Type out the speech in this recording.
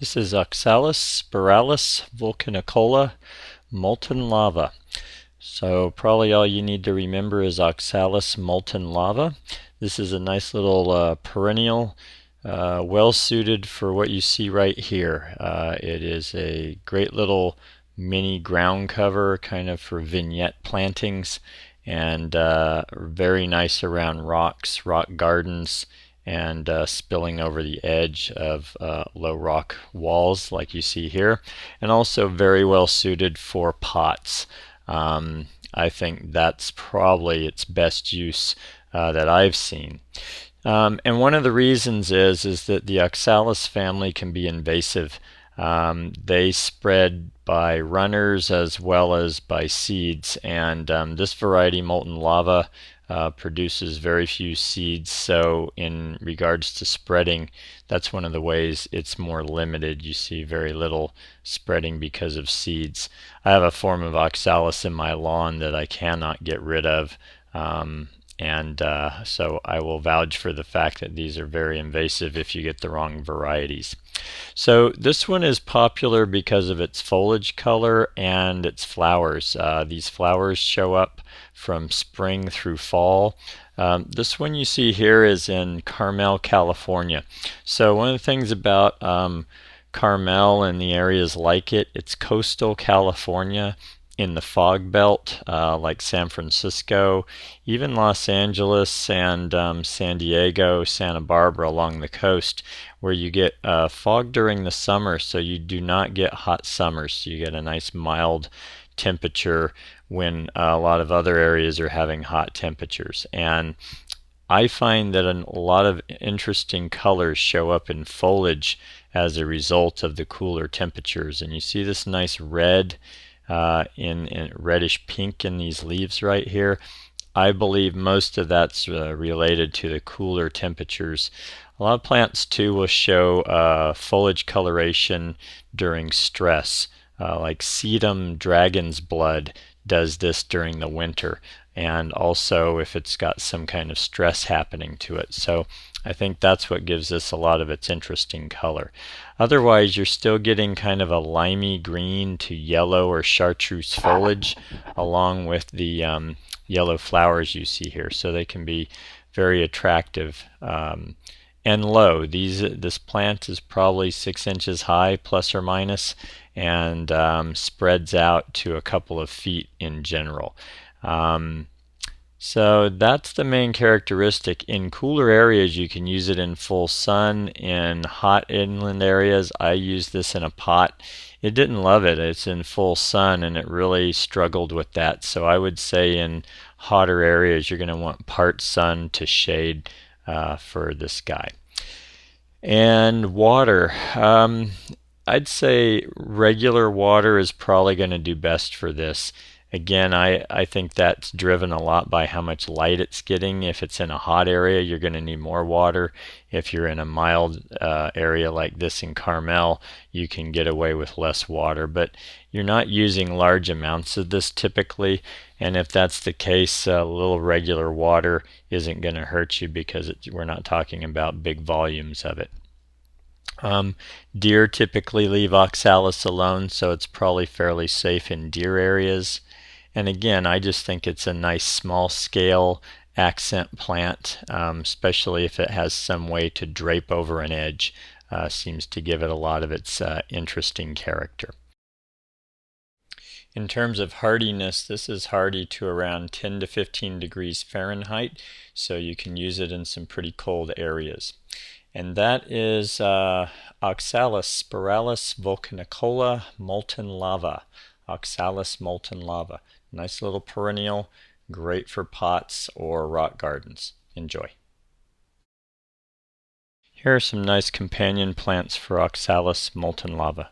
This is Oxalis, spiralis, vulcanicola, molten lava. So probably all you need to remember is Oxalis molten lava. This is a nice little perennial, well suited for what you see right here. It is a great little mini ground cover kind of for vignette plantings, and very nice around rocks, rock gardens, and spilling over the edge of low rock walls like you see here, and also very well suited for pots. I think that's probably its best use that I've seen. And one of the reasons is that the Oxalis family can be invasive. They spread by runners as well as by seeds, and this variety, Molten Lava, produces very few seeds, so in regards to spreading, that's one of the ways it's more limited. You see very little spreading because of seeds. I have a form of Oxalis in my lawn that I cannot get rid of. So I will vouch for the fact that these are very invasive if you get the wrong varieties. So this one is popular because of its foliage color and its flowers. These flowers show up from spring through fall. This one you see here is in Carmel, California. So one of the things about Carmel and the areas like it, it's coastal California in the fog belt, like San Francisco, even Los Angeles and San Diego, Santa Barbara along the coast, where you get fog during the summer, so you do not get hot summers. So you get a nice mild temperature when a lot of other areas are having hot temperatures. And I find that a lot of interesting colors show up in foliage as a result of the cooler temperatures. And you see this nice red, in reddish pink in these leaves right here. I believe most of that's related to the cooler temperatures. A lot of plants too will show foliage coloration during stress, like sedum dragon's blood does this during the winter, and also if it's got some kind of stress happening to it. So I think that's what gives this a lot of its interesting color. Otherwise, you're still getting kind of a limey green to yellow or chartreuse foliage along with the yellow flowers you see here. So they can be very attractive and low. This plant is probably 6 inches high, plus or minus, and spreads out to a couple of feet in general. So that's the main characteristic. In cooler areas, you can use it in full sun. In hot inland areas, I use this in a pot. It didn't love it. It's in full sun, and it really struggled with that. So I would say in hotter areas, you're going to want part sun to shade for this guy. And water. I'd say regular water is probably going to do best for this. Again, I think that's driven a lot by how much light it's getting. If it's in a hot area, you're going to need more water. If you're in a mild area like this in Carmel, you can get away with less water. But you're not using large amounts of this typically. And if that's the case, a little regular water isn't going to hurt you because we're not talking about big volumes of it. Deer typically leave Oxalis alone, so it's probably fairly safe in deer areas. And again, I just think it's a nice small scale accent plant, especially if it has some way to drape over an edge. Seems to give it a lot of its interesting character. In terms of hardiness, this is hardy to around 10 to 15 degrees Fahrenheit, so you can use it in some pretty cold areas. And that is Oxalis spiralis vulcanicola molten lava. Oxalis molten lava. Nice little perennial, great for pots or rock gardens. Enjoy. Here are some nice companion plants for Oxalis molten lava.